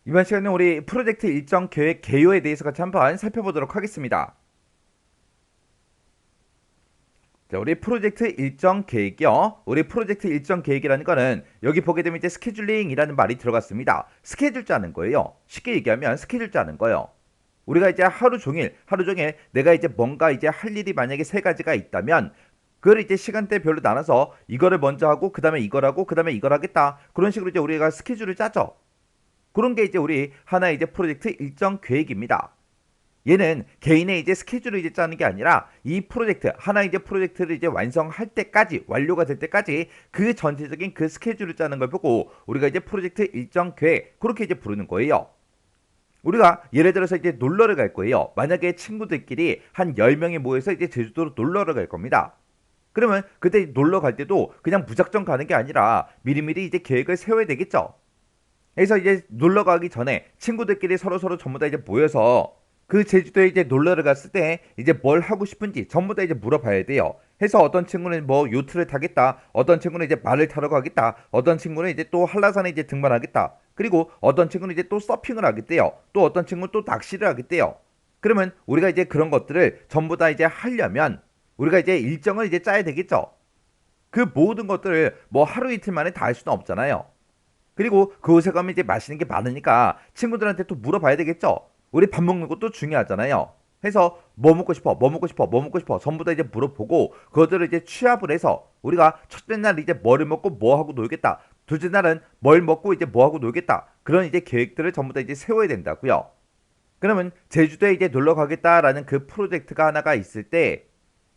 이번 시간에 우리 프로젝트 일정 계획 개요에 대해서 같이 한번 살펴보도록 하겠습니다. 자, 우리 프로젝트 일정 계획이요. 우리 프로젝트 일정 계획이라는 거는 여기 보게 되면 이제 스케줄링이라는 말이 들어갔습니다. 스케줄 짜는 거예요. 쉽게 얘기하면 스케줄 짜는 거예요. 우리가 이제 하루 종일 내가 이제 뭔가 이제 할 일이 만약에 세 가지가 있다면 그걸 이제 시간대별로 나눠서 이거를 먼저 하고 그 다음에 이걸 하고 그 다음에 이걸 하겠다. 그런 식으로 이제 우리가 스케줄을 짜죠. 그런 게 이제 우리 하나의 이제 프로젝트 일정 계획입니다. 얘는 개인의 이제 스케줄을 이제 짜는 게 아니라 이 프로젝트 하나 이제 프로젝트를 이제 완성할 때까지 완료가 될 때까지 그 전체적인 그 스케줄을 짜는 걸 보고 우리가 이제 프로젝트 일정 계획 그렇게 이제 부르는 거예요. 우리가 예를 들어서 이제 놀러를 갈 거예요. 만약에 친구들끼리 한 10명이 모여서 이제 제주도로 놀러를 갈 겁니다. 그러면 그때 놀러 갈 때도 그냥 무작정 가는 게 아니라 미리미리 이제 계획을 세워야 되겠죠. 그래서 이제 놀러 가기 전에 친구들끼리 서로 전부 다 이제 모여서 그 제주도에 이제 놀러를 갔을 때 이제 뭘 하고 싶은지 전부 다 이제 물어봐야 돼요. 해서 어떤 친구는 뭐 요트를 타겠다, 어떤 친구는 이제 말을 타러 가겠다, 어떤 친구는 이제 또 한라산에 이제 등반하겠다, 그리고 어떤 친구는 이제 또 서핑을 하겠대요. 또 어떤 친구는 또 낚시를 하겠대요. 그러면 우리가 이제 그런 것들을 전부 다 이제 하려면 우리가 이제 일정을 이제 짜야 되겠죠. 그 모든 것들을 뭐 하루 이틀 만에 다 할 수는 없잖아요. 그리고 그곳에 가면 이제 맛있는 게 많으니까 친구들한테 또 물어봐야 되겠죠. 우리 밥 먹는 것도 중요하잖아요. 해서 뭐 먹고 싶어, 뭐 먹고 싶어, 뭐 먹고 싶어 전부 다 이제 물어보고 그것들을 이제 취합을 해서 우리가 첫째 날 이제 뭐를 먹고 뭐 하고 놀겠다. 둘째 날은 뭘 먹고 이제 뭐 하고 놀겠다. 그런 이제 계획들을 전부 다 이제 세워야 된다고요. 그러면 제주도에 이제 놀러 가겠다라는 그 프로젝트가 하나가 있을 때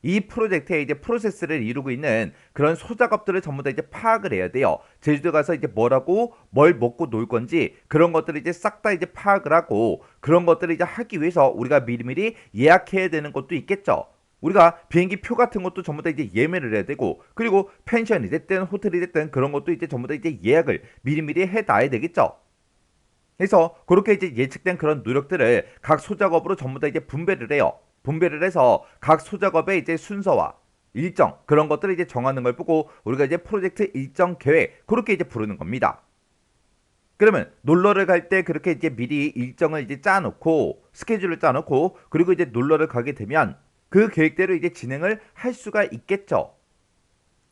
이 프로젝트의 이제 프로세스를 이루고 있는 그런 소작업들을 전부 다 이제 파악을 해야 돼요. 제주도 가서 이제 뭐라고 뭘 먹고 놀 건지 그런 것들을 이제 싹 다 이제 파악을 하고 그런 것들을 이제 하기 위해서 우리가 미리미리 예약해야 되는 것도 있겠죠. 우리가 비행기 표 같은 것도 전부 다 이제 예매를 해야 되고 그리고 펜션이 됐든 호텔이 됐든 그런 것도 이제 전부 다 이제 예약을 미리미리 해놔야 되겠죠. 그래서 그렇게 이제 예측된 그런 노력들을 각 소작업으로 전부 다 이제 분배를 해요. 분배를 해서 각 소작업의 이제 순서와 일정 그런 것들을 이제 정하는 걸 보고 우리가 이제 프로젝트 일정 계획 그렇게 이제 부르는 겁니다. 그러면 놀러를 갈 때 그렇게 이제 미리 일정을 이제 짜놓고 스케줄을 짜놓고 그리고 이제 놀러를 가게 되면 그 계획대로 이제 진행을 할 수가 있겠죠.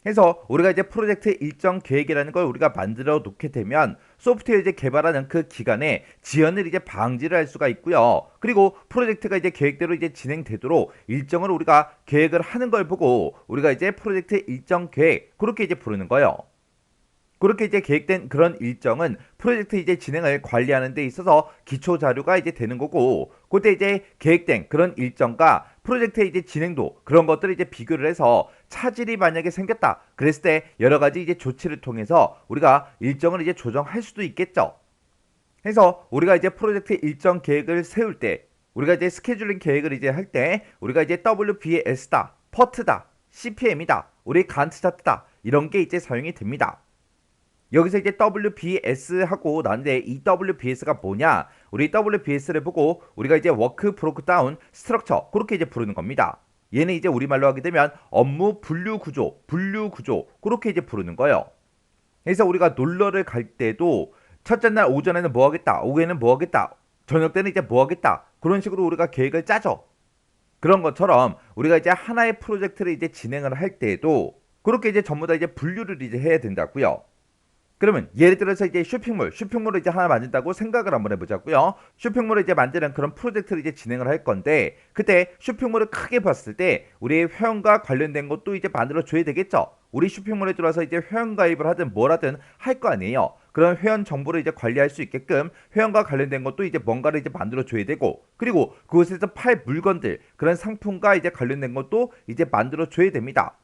해서 우리가 이제 프로젝트 일정 계획이라는 걸 우리가 만들어 놓게 되면 소프트웨어 이제 개발하는 그 기간에 지연을 이제 방지를 할 수가 있고요. 그리고 프로젝트가 이제 계획대로 이제 진행되도록 일정을 우리가 계획을 하는 걸 보고 우리가 이제 프로젝트 일정 계획 그렇게 이제 부르는 거예요. 그렇게 이제 계획된 그런 일정은 프로젝트 이제 진행을 관리하는 데 있어서 기초 자료가 이제 되는 거고, 그때 이제 계획된 그런 일정과 프로젝트의 이제 진행도 그런 것들을 이제 비교를 해서 차질이 만약에 생겼다. 그랬을 때 여러 가지 이제 조치를 통해서 우리가 일정을 이제 조정할 수도 있겠죠. 해서 우리가 이제 프로젝트 일정 계획을 세울 때 우리가 이제 스케줄링 계획을 이제 할 때 우리가 이제 WBS다, 퍼트다, CPM이다, 우리 간트 차트다 이런 게 이제 사용이 됩니다. 여기서 이제 WBS 하고 나는데 이 WBS가 뭐냐? 우리 WBS를 보고 우리가 이제 워크 브로크 다운 스트럭처 그렇게 이제 부르는 겁니다. 얘는 이제 우리말로 하게 되면 업무 분류 구조 그렇게 이제 부르는 거예요. 그래서 우리가 놀러를 갈 때도 첫째 날 오전에는 뭐 하겠다, 오후에는 뭐 하겠다, 저녁 때는 이제 뭐 하겠다 그런 식으로 우리가 계획을 짜죠. 그런 것처럼 우리가 이제 하나의 프로젝트를 이제 진행을 할 때에도 그렇게 이제 전부 다 이제 분류를 이제 해야 된다고요. 그러면 예를 들어서 이제 쇼핑몰을 이제 하나 만든다고 생각을 한번 해보자고요. 쇼핑몰을 이제 만드는 그런 프로젝트를 이제 진행을 할 건데 그때 쇼핑몰을 크게 봤을 때 우리 회원과 관련된 것도 이제 만들어 줘야 되겠죠. 우리 쇼핑몰에 들어와서 이제 회원 가입을 하든 뭘 하든 할 거 아니에요. 그런 회원 정보를 이제 관리할 수 있게끔 회원과 관련된 것도 이제 뭔가를 이제 만들어 줘야 되고 그리고 그곳에서 팔 물건들 그런 상품과 이제 관련된 것도 이제 만들어 줘야 됩니다.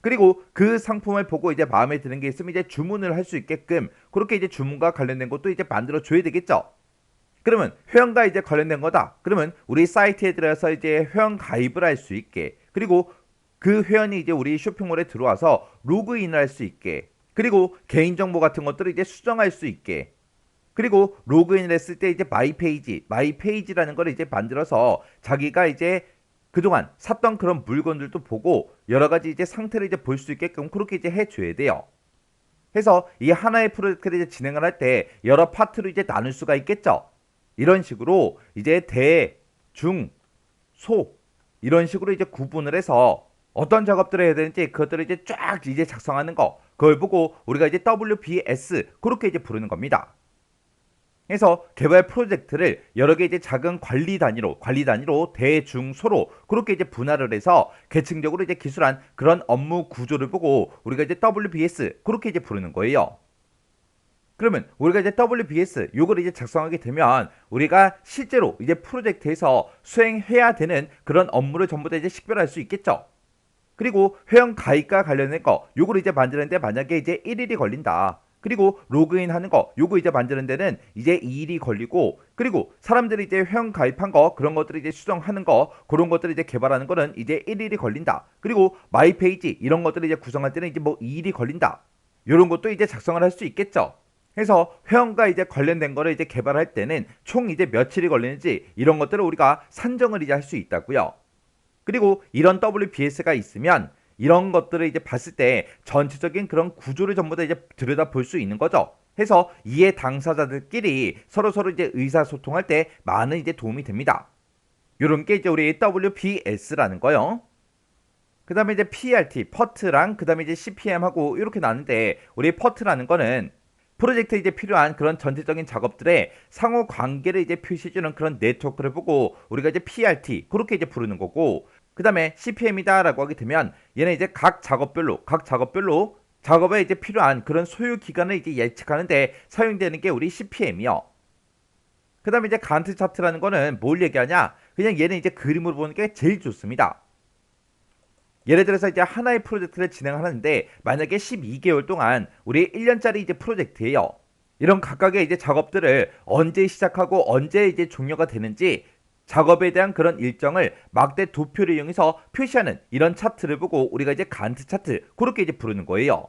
그리고 그 상품을 보고 이제 마음에 드는 게 있으면 이제 주문을 할 수 있게끔 그렇게 이제 주문과 관련된 것도 이제 만들어 줘야 되겠죠. 그러면 회원과 이제 관련된 거다. 그러면 우리 사이트에 들어가서 이제 회원 가입을 할 수 있게 그리고 그 회원이 이제 우리 쇼핑몰에 들어와서 로그인을 할 수 있게 그리고 개인정보 같은 것들을 이제 수정할 수 있게 그리고 로그인을 했을 때 이제 마이 페이지라는 걸 이제 만들어서 자기가 이제 그동안 샀던 그런 물건들도 보고 여러 가지 이제 상태를 이제 볼 수 있게끔 그렇게 이제 해줘야 돼요. 해서 이 하나의 프로젝트를 이제 진행을 할 때 여러 파트로 이제 나눌 수가 있겠죠. 이런 식으로 이제 대, 중, 소 이런 식으로 이제 구분을 해서 어떤 작업들을 해야 되는지 그것들을 이제 쫙 이제 작성하는 거. 그걸 보고 우리가 이제 WBS 그렇게 이제 부르는 겁니다. 그래서 개발 프로젝트를 여러 개 이제 작은 관리 단위로 대중소로 그렇게 이제 분할을 해서 계층적으로 이제 기술한 그런 업무 구조를 보고 우리가 이제 WBS 그렇게 이제 부르는 거예요. 그러면 우리가 이제 WBS 요걸 이제 작성하게 되면 우리가 실제로 이제 프로젝트에서 수행해야 되는 그런 업무를 전부 다 이제 식별할 수 있겠죠. 그리고 회원 가입과 관련된 거 요걸 이제 만드는데 만약에 이제 1일이 걸린다. 그리고 로그인 하는 거 요거 이제 만드는 데는 이제 2일이 걸리고 그리고 사람들이 이제 회원 가입한 거 그런 것들을 이제 수정하는 거 그런 것들을 이제 개발하는 거는 이제 1일이 걸린다. 그리고 마이 페이지 이런 것들을 이제 구성할 때는 이제 뭐 2일이 걸린다. 요런 것도 이제 작성을 할 수 있겠죠. 해서 회원과 이제 관련된 거를 이제 개발할 때는 총 이제 며칠이 걸리는지 이런 것들을 우리가 산정을 이제 할 수 있다고요. 그리고 이런 WBS가 있으면 이런 것들을 이제 봤을 때 전체적인 그런 구조를 전부 다 이제 들여다 볼 수 있는 거죠. 해서 이해 당사자들끼리 서로 이제 의사소통할 때 많은 이제 도움이 됩니다. 요런 게 이제 우리 WBS라는 거요. 그 다음에 이제 PRT, 퍼트랑 그 다음에 이제 CPM하고 이렇게 나는데 우리 퍼트라는 거는 프로젝트에 이제 필요한 그런 전체적인 작업들의 상호 관계를 이제 표시해주는 그런 네트워크를 보고 우리가 이제 PRT 그렇게 이제 부르는 거고 그 다음에 CPM이다라고 하게 되면 얘는 이제 각 작업별로 작업에 이제 필요한 그런 소요 기간을 이제 예측하는데 사용되는 게 우리 CPM이요. 그 다음에 이제 간트 차트라는 거는 뭘 얘기하냐? 그냥 얘는 이제 그림으로 보는 게 제일 좋습니다. 예를 들어서 이제 하나의 프로젝트를 진행하는데 만약에 12개월 동안 우리 1년짜리 이제 프로젝트예요. 이런 각각의 이제 작업들을 언제 시작하고 언제 이제 종료가 되는지 작업에 대한 그런 일정을 막대 도표를 이용해서 표시하는 이런 차트를 보고 우리가 이제 간트 차트 그렇게 이제 부르는 거예요.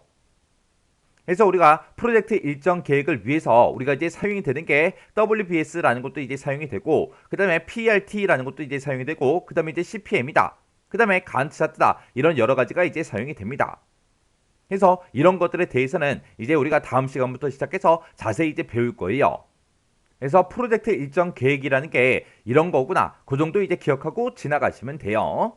그래서 우리가 프로젝트 일정 계획을 위해서 우리가 이제 사용이 되는 게 WBS라는 것도 이제 사용이 되고 그 다음에 PRT라는 것도 이제 사용이 되고 그 다음에 이제 CPM이다. 그 다음에 간트 차트다. 이런 여러 가지가 이제 사용이 됩니다. 그래서 이런 것들에 대해서는 이제 우리가 다음 시간부터 시작해서 자세히 이제 배울 거예요. 그래서 프로젝트 일정 계획이라는 게 이런 거구나. 그 정도 이제 기억하고 지나가시면 돼요.